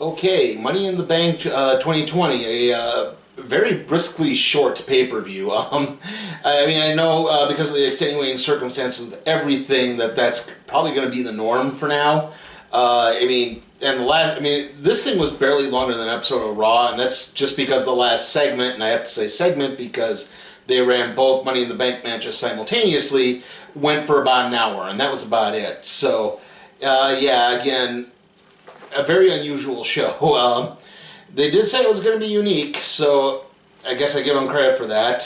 Okay, Money in the Bank 2020, a very briskly short pay-per-view. I mean, I know because of the extenuating circumstances of everything that's probably going to be the norm for now. I mean, this thing was barely longer than an episode of Raw, and that's just because the last segment, and I have to say segment because they ran both Money in the Bank matches simultaneously, went for about an hour, and that was about it. So, yeah, again, a very unusual show. They did say it was going to be unique, so I guess I give them credit for that.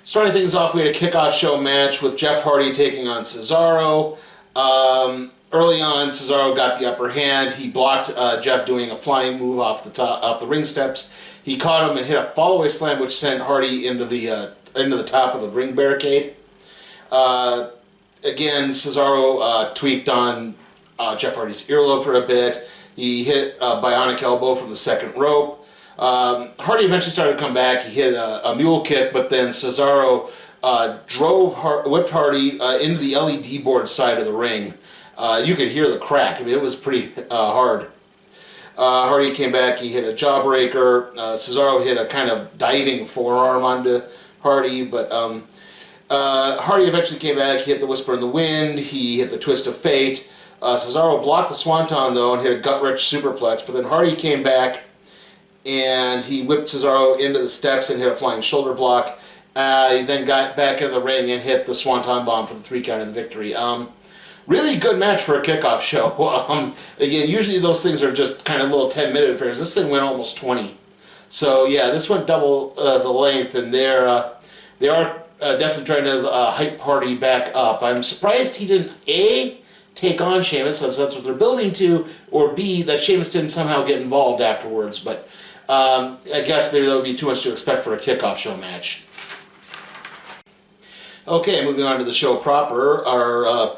Starting things off, we had a kickoff show match with Jeff Hardy taking on Cesaro. Early on, Cesaro got the upper hand. He blocked Jeff doing a flying move off the ring steps. He caught him and hit a follow-away slam, which sent Hardy into the top of the ring barricade. Again, Cesaro tweaked on Jeff Hardy's earlobe for a bit. He hit a bionic elbow from the second rope. Hardy eventually started to come back. He hit a mule kick, but then Cesaro whipped Hardy into the LED board side of the ring. You could hear the crack. I mean, it was pretty hard. Hardy came back. He hit a jawbreaker. Cesaro hit a kind of diving forearm onto Hardy, but Hardy eventually came back. He hit the Whisper in the Wind. He hit the Twist of Fate. Cesaro blocked the Swanton, though, and hit a gut-wrench superplex, but then Hardy came back, and he whipped Cesaro into the steps and hit a flying shoulder block. He then got back into the ring and hit the Swanton Bomb for the 3 count of the victory. Really good match for a kickoff show. Again, usually those things are just kind of little 10-minute affairs. This thing went almost 20. So, yeah, this went double the length, and they are definitely trying to hype Hardy back up. I'm surprised he didn't, A, take on Sheamus, since that's what they're building to, or B, that Sheamus didn't somehow get involved afterwards, but I guess maybe that would be too much to expect for a kickoff show match. Okay, moving on to the show proper.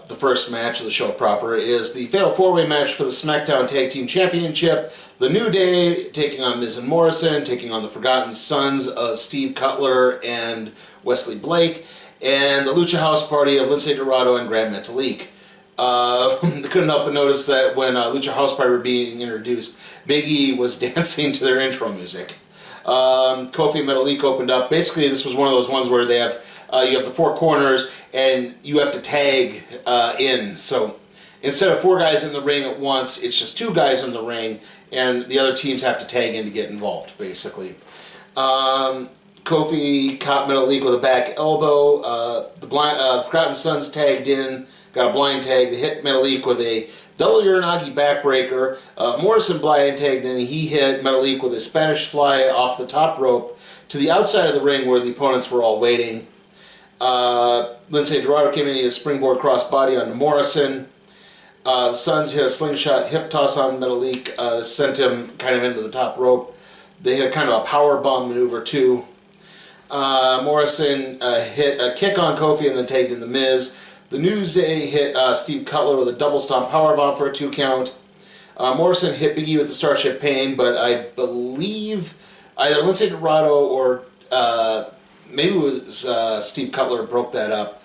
The first match of the show proper is the Fatal 4-Way match for the SmackDown Tag Team Championship. The New Day taking on Miz and Morrison, taking on the Forgotten Sons of Steve Cutler and Wesley Blake, and the Lucha House Party of Lince Dorado and Grand Metalik. They couldn't help but notice that when Lucha House Party were being introduced, Big E was dancing to their intro music. Kofi and Metalik opened up. Basically, this was one of those ones where they have you have the 4 corners and you have to tag in. So instead of 4 guys in the ring at once, it's just 2 guys in the ring, and the other teams have to tag in to get involved, basically. Kofi caught Metalik with a back elbow. The Forgotten Sons tagged in. Got a blind tag. They hit Metalik with a double Uranagi backbreaker. Morrison blind tagged in. He hit Metalik with a Spanish fly off the top rope to the outside of the ring where the opponents were all waiting. Lince Dorado came in. He had a springboard crossbody on Morrison. The Sons hit a slingshot hip toss on Metalik. Sent him kind of into the top rope. They hit kind of a power bomb maneuver too. Morrison hit a kick on Kofi and then tagged in the Miz. The New Day hit Steve Cutler with a double stomp powerbomb for a 2 count. Morrison hit Big E with the Starship Pain, but I believe either Lince Dorado or maybe it was Steve Cutler broke that up.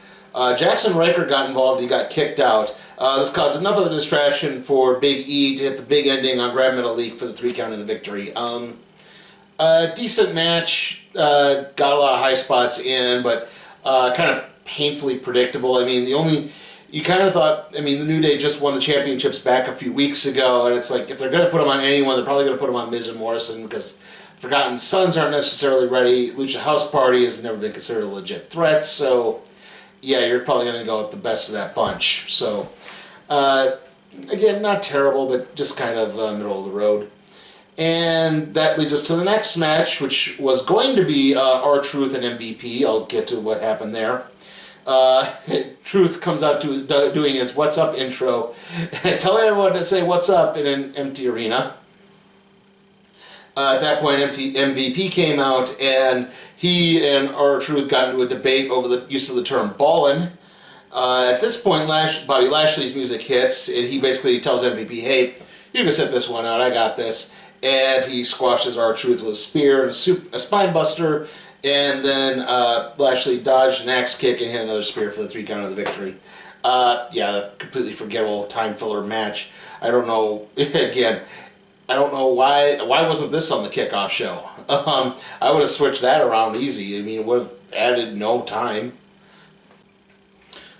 Jackson Riker got involved. He got kicked out. This caused enough of a distraction for Big E to hit the big ending on Grand Metalik for the 3 count of the victory. Decent match. Got a lot of high spots in, but kind of painfully predictable. I mean, you kind of thought, I mean, the New Day just won the championships back a few weeks ago, and it's like, if they're going to put them on anyone, they're probably going to put them on Miz and Morrison, because Forgotten Sons aren't necessarily ready. Lucha House Party has never been considered a legit threat, so yeah, you're probably going to go with the best of that bunch. So, again, not terrible, but just kind of middle of the road. And that leads us to the next match, which was going to be R-Truth and MVP. I'll get to what happened there. Truth comes out to doing his "What's Up" intro, telling everyone to say "What's up" in an empty arena. At that point, MVP came out, and he and R-Truth got into a debate over the use of the term "ballin'." At this point, Bobby Lashley's music hits, and he basically tells MVP, "Hey, you can sit this one out. I got this." And he squashes R-Truth with a spear and a spine buster, and then Lashley dodged an axe kick and hit another spear for the 3 count of the victory. Yeah, a completely forgettable time filler match. I don't know. Again, I don't know why wasn't this on the kickoff show. I would have switched that around easy. I mean, it would have added no time.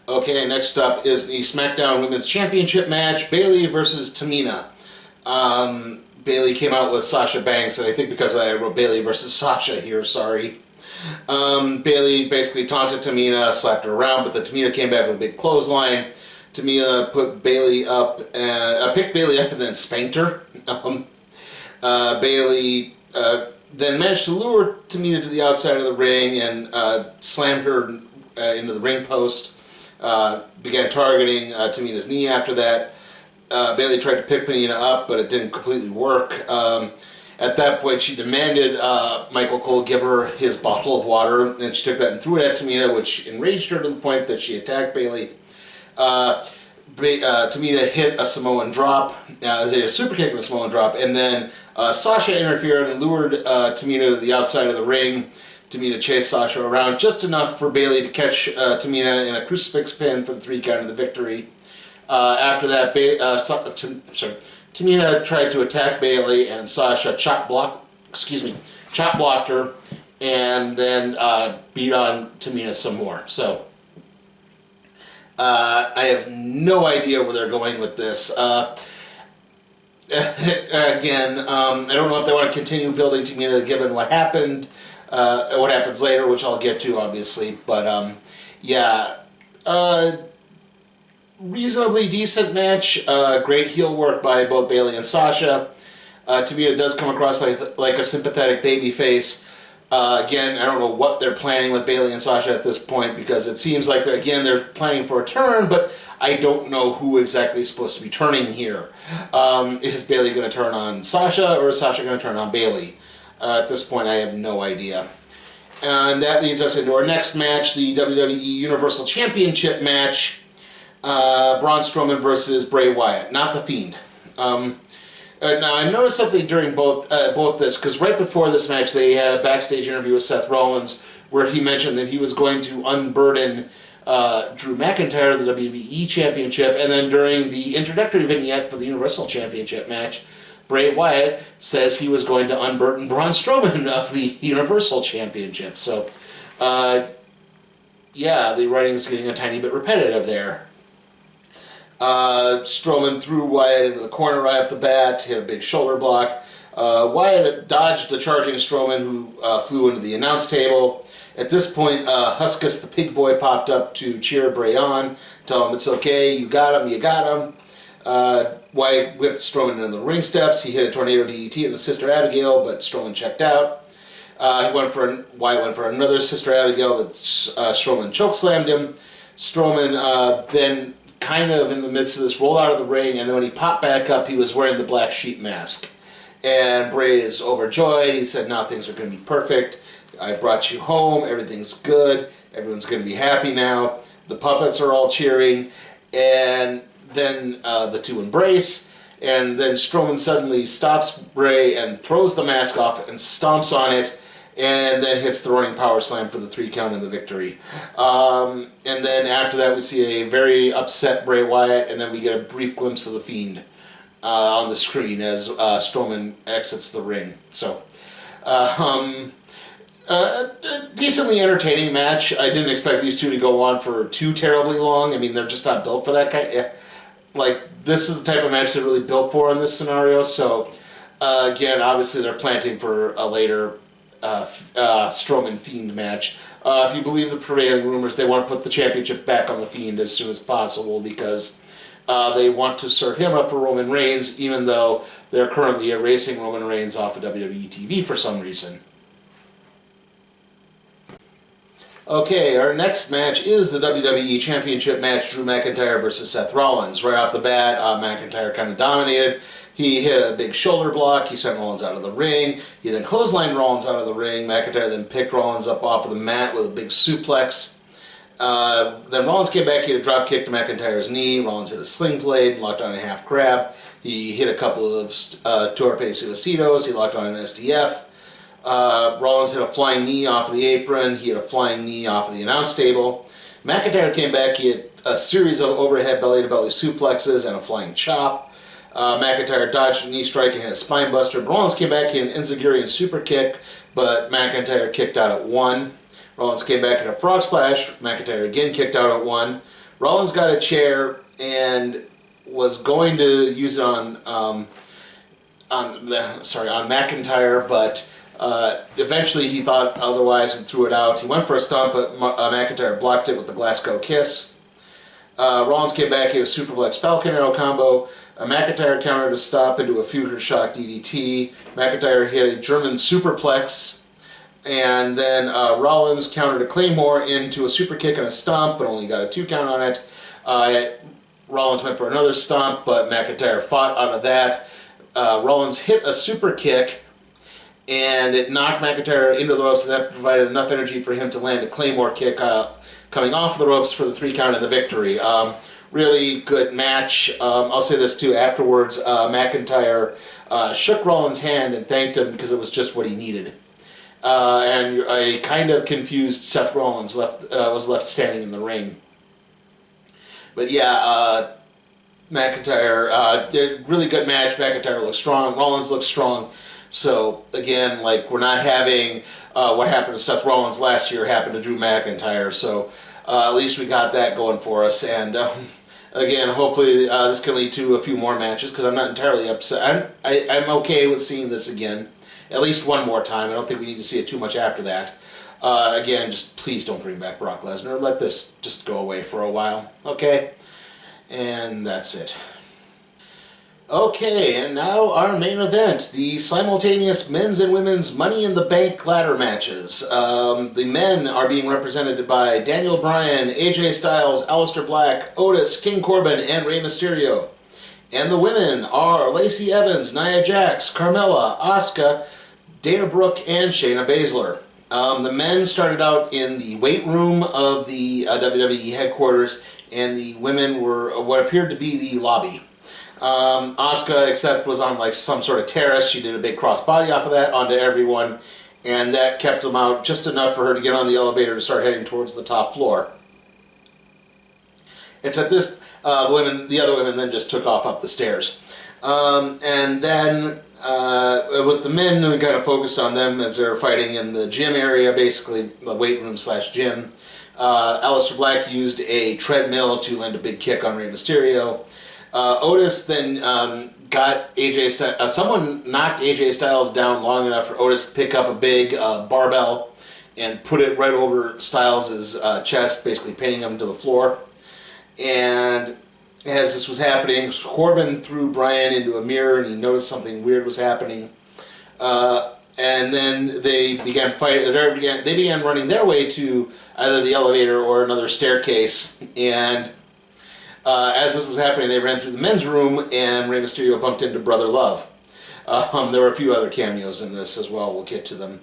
Okay, next up is the SmackDown Women's Championship match, Bayley versus Tamina. Bayley came out with Sasha Banks, and I think because I wrote Bayley versus Sasha here, sorry. Bayley basically taunted Tamina, slapped her around, but then Tamina came back with a big clothesline. Tamina put Bayley up, picked Bayley up and then spanked her. Bayley then managed to lure Tamina to the outside of the ring and slammed her into the ring post. Began targeting Tamina's knee after that. Bayley tried to pick Tamina up, but it didn't completely work. At that point, she demanded Michael Cole give her his bottle of water, and she took that and threw it at Tamina, which enraged her to the point that she attacked Bayley. Tamina hit a Samoan drop, a super kick and a Samoan drop, and then Sasha interfered and lured Tamina to the outside of the ring. Tamina chased Sasha around just enough for Bayley to catch Tamina in a crucifix pin for the 3 count of the victory. After that, Tamina tried to attack Bayley, and Sasha chop blocked her, and then beat on Tamina some more. So I have no idea where they're going with this. Again, I don't know if they want to continue building Tamina given what happened, what happens later, which I'll get to, obviously. But yeah. Reasonably decent match. Great heel work by both Bayley and Sasha. Tamina does come across like a sympathetic babyface. Again, I don't know what they're planning with Bayley and Sasha at this point, because it seems like they're planning for a turn, but I don't know who exactly is supposed to be turning here. Is Bayley going to turn on Sasha, or is Sasha going to turn on Bayley? At this point, I have no idea. And that leads us into our next match, the WWE Universal Championship match. Braun Strowman versus Bray Wyatt, not The Fiend. Now, I noticed something during both this, because right before this match, they had a backstage interview with Seth Rollins, where he mentioned that he was going to unburden Drew McIntyre of the WWE Championship, and then during the introductory vignette for the Universal Championship match, Bray Wyatt says he was going to unburden Braun Strowman of the Universal Championship. So, yeah, the writing's getting a tiny bit repetitive there. Strowman threw Wyatt into the corner right off the bat, hit a big shoulder block. Wyatt dodged the charging Strowman, who flew into the announce table. At this point, Huskus the Pig Boy popped up to cheer Bray on, tell him it's okay, you got him, you got him. Wyatt whipped Strowman into the ring steps. He hit a tornado DDT in the Sister Abigail, but Strowman checked out. Wyatt went for another Sister Abigail, but Strowman chokeslammed him. Strowman then, kind of in the midst of this, rolled out of the ring, and then when he popped back up, he was wearing the black sheep mask. And Bray is overjoyed. He said, now things are going to be perfect. I brought you home. Everything's good. Everyone's going to be happy now. The puppets are all cheering. And then the two embrace. And then Strowman suddenly stops Bray and throws the mask off and stomps on it. And then hits the running power slam for the 3 count and the victory. And then after that, we see a very upset Bray Wyatt, and then we get a brief glimpse of The Fiend on the screen as Strowman exits the ring. So, decently entertaining match. I didn't expect these two to go on for too terribly long. I mean, they're just not built for that kind. Like, this is the type of match they're really built for in this scenario. So, again, obviously they're planting for a later Strowman Fiend match. If you believe the prevailing rumors, they want to put the championship back on the Fiend as soon as possible, because they want to serve him up for Roman Reigns, even though they're currently erasing Roman Reigns off of WWE TV for some reason. Okay, our next match is the WWE Championship match, Drew McIntyre versus Seth Rollins. Right off the bat, McIntyre kind of dominated. He hit a big shoulder block. He sent Rollins out of the ring. He then clotheslined Rollins out of the ring. McIntyre then picked Rollins up off of the mat with a big suplex. Then Rollins came back, he hit a drop kick to McIntyre's knee. Rollins hit a sling blade and locked on a half crab. He hit a couple of torpe suicidos. He locked on an STF. Rollins hit a flying knee off of the apron. He hit a flying knee off of the announce table. McIntyre came back. He hit a series of overhead belly-to-belly suplexes and a flying chop. McIntyre dodged a knee strike and hit a spine buster. Rollins came back, he hit an Enzigurian super kick, but McIntyre kicked out at 1. Rollins came back in a frog splash. McIntyre again kicked out at 1. Rollins got a chair and was going to use it on McIntyre, but eventually he thought otherwise and threw it out. He went for a stomp, but McIntyre blocked it with the Glasgow Kiss. Rollins came back, hit a superplex Falcon Arrow combo. McIntyre countered a stop into a Future Shock DDT. McIntyre hit a German superplex. And then Rollins countered a Claymore into a super kick and a stomp, but only got a 2 count on it. Rollins went for another stomp, but McIntyre fought out of that. Rollins hit a super kick, and it knocked McIntyre into the ropes, and that provided enough energy for him to land a Claymore kick coming off the ropes for the 3 count and the victory. Really good match. I'll say this too, afterwards McIntyre shook Rollins' hand and thanked him because it was just what he needed. And a kind of confused Seth Rollins was left standing in the ring. But yeah, McIntyre did a really good match. McIntyre looks strong. Rollins looks strong. So again, like, we're not having what happened to Seth Rollins last year happen to Drew McIntyre. So at least we got that going for us. And again, hopefully this can lead to a few more matches, because I'm not entirely upset. I'm okay with seeing this again. At least one more time. I don't think we need to see it too much after that. Again, just please don't bring back Brock Lesnar. Let this just go away for a while. Okay? And that's it. Okay, and now our main event. The simultaneous men's and women's Money in the Bank ladder matches. The men are being represented by Daniel Bryan, AJ Styles, Aleister Black, Otis, King Corbin, and Rey Mysterio. And the women are Lacey Evans, Nia Jax, Carmella, Asuka, Dana Brooke, and Shayna Baszler. The men started out in the weight room of the WWE headquarters, and the women were what appeared to be the lobby. Asuka, except, was on like some sort of terrace. She did a big crossbody off of that onto everyone, and that kept them out just enough for her to get on the elevator to start heading towards the top floor. It's at this the other women then just took off up the stairs. And then with the men, we kind of focused on them as they were fighting in the gym area, basically the weight room / gym. Aleister Black used a treadmill to land a big kick on Rey Mysterio. Otis then got AJ Styles. Someone knocked AJ Styles down long enough for Otis to pick up a big barbell and put it right over Styles' chest, basically pinning him to the floor. And as this was happening, Corbin threw Bryan into a mirror, and he noticed something weird was happening. And then they began fighting. They began running their way to either the elevator or another staircase. And as this was happening, they ran through the men's room, and Rey Mysterio bumped into Brother Love. There were a few other cameos in this as well. We'll get to them.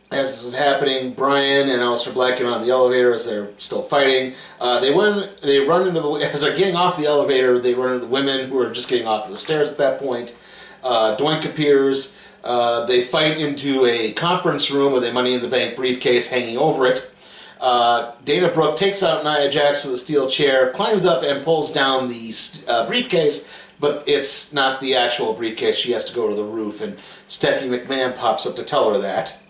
As this is happening, Bryan and Aleister Black get on the elevator as they're still fighting. They run into the, as they're getting off the elevator, they run into the women who are just getting off the stairs at that point. Doink appears. They fight into a conference room with a Money in the Bank briefcase hanging over it. Dana Brooke takes out Nia Jax with a steel chair, climbs up and pulls down the briefcase, but it's not the actual briefcase. She has to go to the roof, and Stephanie McMahon pops up to tell her that.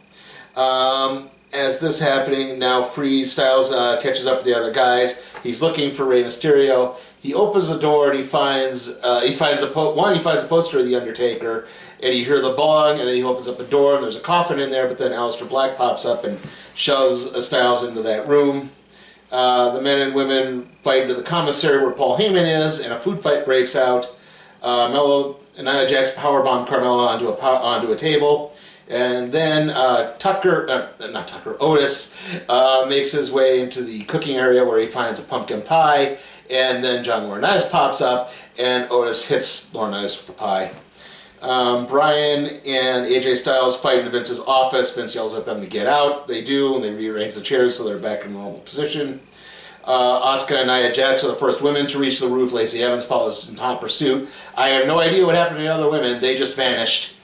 As this happening, now Freeze Styles catches up with the other guys. He's looking for Rey Mysterio. He opens the door and he finds a poster of the Undertaker, and you hear the bong, and then he opens up a door and there's a coffin in there. But then Aleister Black pops up and shoves Styles into that room. The men and women fight into the commissary where Paul Heyman is, and a food fight breaks out. Nia Jax powerbomb Carmella onto a table. And then Otis makes his way into the cooking area where he finds a pumpkin pie, and then John Laurinaitis pops up, and Otis hits Laurinaitis with the pie. Bryan and AJ Styles fight in Vince's office. Vince yells at them to get out. They do, and they rearrange the chairs so they're back in normal position. Asuka and Nia Jax are the first women to reach the roof. Lacey Evans follows in hot pursuit. I have no idea what happened to the other women. They just vanished.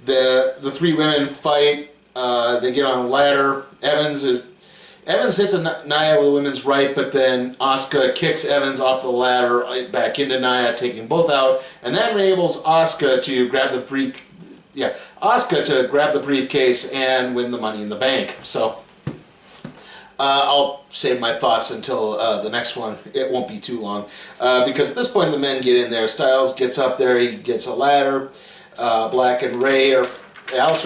The three women fight. They get on a ladder. Evans hits Nia with a women's right, but then Asuka kicks Evans off the ladder back into Nia, taking both out, and that enables Asuka to grab the briefcase and win the Money in the Bank. So I'll save my thoughts until the next one. It won't be too long because at this point the men get in there. Styles gets up there. He gets a ladder. Aleister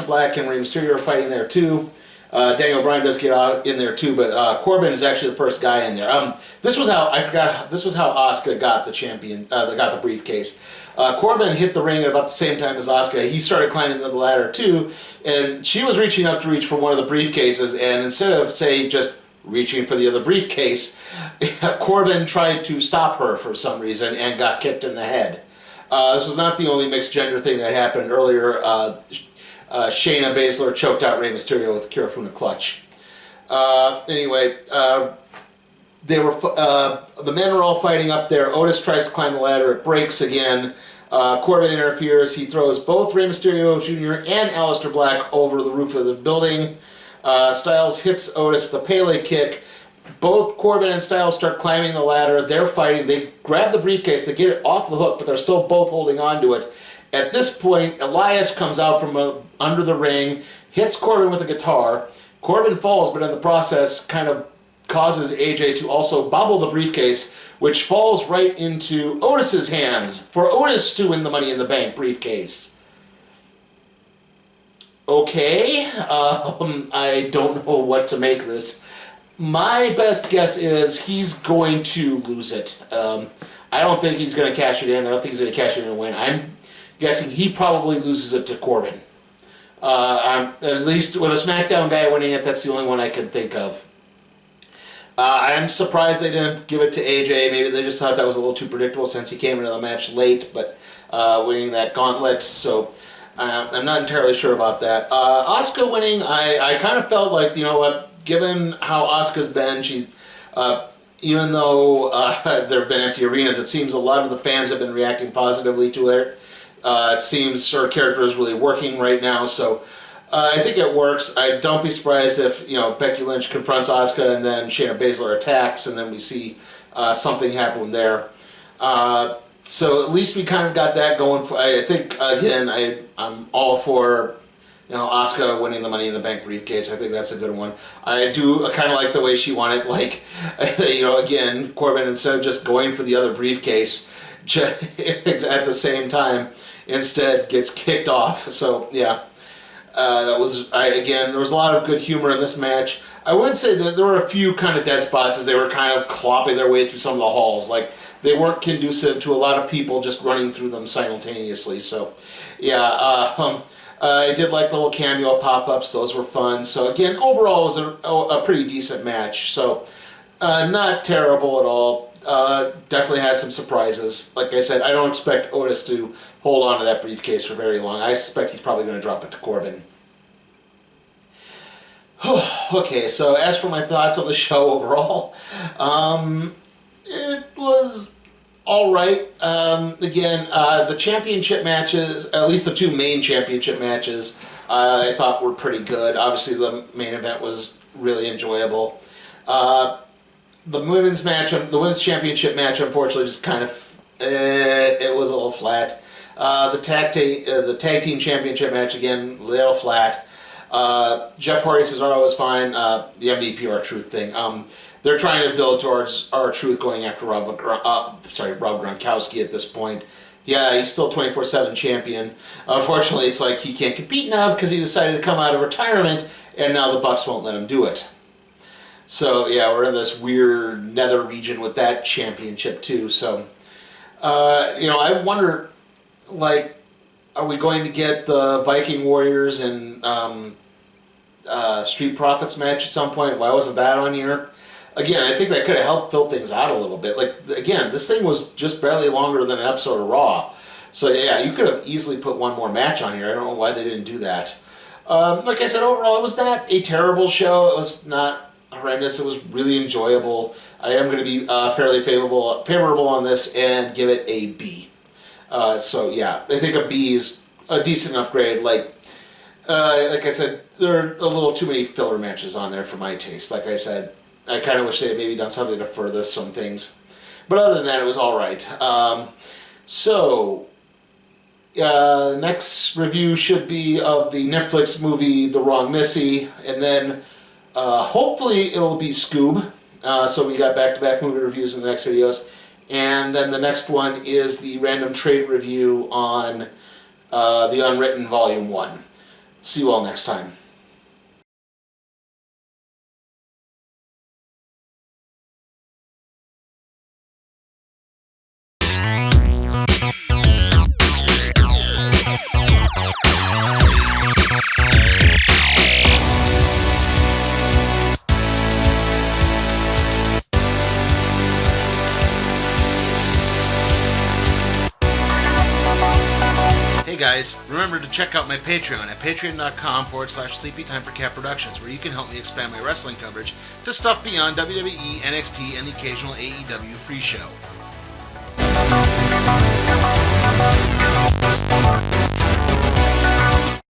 Black and Rey Mysterio are fighting there too. Daniel Bryan does get out in there too, but Corbin is actually the first guy in there. This was how Asuka got got the briefcase. Corbin hit the ring at about the same time as Asuka. He started climbing the ladder too, and she was reaching up to reach for one of the briefcases, and instead of just reaching for the other briefcase, Corbin tried to stop her for some reason and got kicked in the head. This was not the only mixed gender thing that happened earlier. Shayna Baszler choked out Rey Mysterio with the Kirifuna clutch. Anyway, the men are all fighting up there. Otis tries to climb the ladder. It breaks again. Corbin interferes. He throws both Rey Mysterio Jr. and Aleister Black over the roof of the building. Styles hits Otis with a Pele kick. Both Corbin and Styles start climbing the ladder. They're fighting. They grab the briefcase. They get it off the hook, but they're still both holding on to it. At this point, Elias comes out from under the ring, hits Corbin with a guitar. Corbin falls, but in the process kind of causes AJ to also bobble the briefcase, which falls right into Otis's hands for Otis to win the Money in the Bank briefcase. Okay, I don't know what to make of this. My best guess is he's going to lose it. I don't think he's going to cash it in. I don't think he's going to cash it in and win. I'm guessing he probably loses it to Corbin. At least with a SmackDown guy winning it, that's the only one I can think of. I'm surprised they didn't give it to AJ. Maybe they just thought that was a little too predictable since he came into the match late, but winning that gauntlet. So I'm not entirely sure about that. Asuka winning, I kind of felt like, you know what, given how Asuka's been, she's even though there have been empty arenas, it seems a lot of the fans have been reacting positively to her. It seems her character is really working right now, so I think it works. I don't be surprised if Becky Lynch confronts Asuka and then Shayna Baszler attacks, and then we see something happen there. So at least we kind of got that going. I think again, I'm all for Asuka winning the Money in the Bank briefcase. I think that's a good one. I do kind of like the way she won it. Like, again, Corbin, instead of just going for the other briefcase at the same time, instead gets kicked off. So yeah, there was a lot of good humor in this match. I would say that there were a few kind of dead spots as they were kind of clopping their way through some of the halls. Like, they weren't conducive to a lot of people just running through them simultaneously. So yeah, I did like the little cameo pop-ups. Those were fun. So again, overall it was a pretty decent match. So not terrible at all. Definitely had some surprises. Like I said, I don't expect Otis to hold on to that briefcase for very long. I suspect he's probably going to drop it to Corbin. Okay, so as for my thoughts on the show overall, it was alright. Again, the championship matches, at least the two main championship matches, I thought were pretty good. Obviously, the main event was really enjoyable. The women's championship match, unfortunately, just kind of, it was a little flat. The tag team championship match, again, a little flat. Jeff Hardy, Cesaro was fine. The MVP R-Truth thing. They're trying to build towards R-Truth going after Rob Gronkowski at this point. Yeah, he's still 24/7 champion. Unfortunately, it's like he can't compete now because he decided to come out of retirement, and now the Bucks won't let him do it. So yeah, we're in this weird nether region with that championship too. So, I wonder, like, Are we going to get the Viking Warriors and Street Profits match at some point? Why wasn't that on here? Again, I think that could have helped fill things out a little bit. Like, again, this thing was just barely longer than an episode of Raw. So, yeah, you could have easily put one more match on here. I don't know why they didn't do that. Like I said, overall, it was not a terrible show. It was not horrendous. It was really enjoyable. I am going to be fairly favorable on this and give it a B. So, yeah, I think a B is a decent enough grade. Like I said, there are a little too many filler matches on there for my taste. Like I said, I kind of wish they had maybe done something to further some things. But other than that, it was all right. Next review should be of the Netflix movie The Wrong Missy. And then hopefully it'll be Scoob. So we got back-to-back movie reviews in the next videos. And then the next one is the random trade review on The Unwritten Volume 1. See you all next time. Hey guys, remember to check out my Patreon at patreon.com/SleepyTimeForCat Productions, where you can help me expand my wrestling coverage to stuff beyond WWE, NXT, and the occasional AEW free show.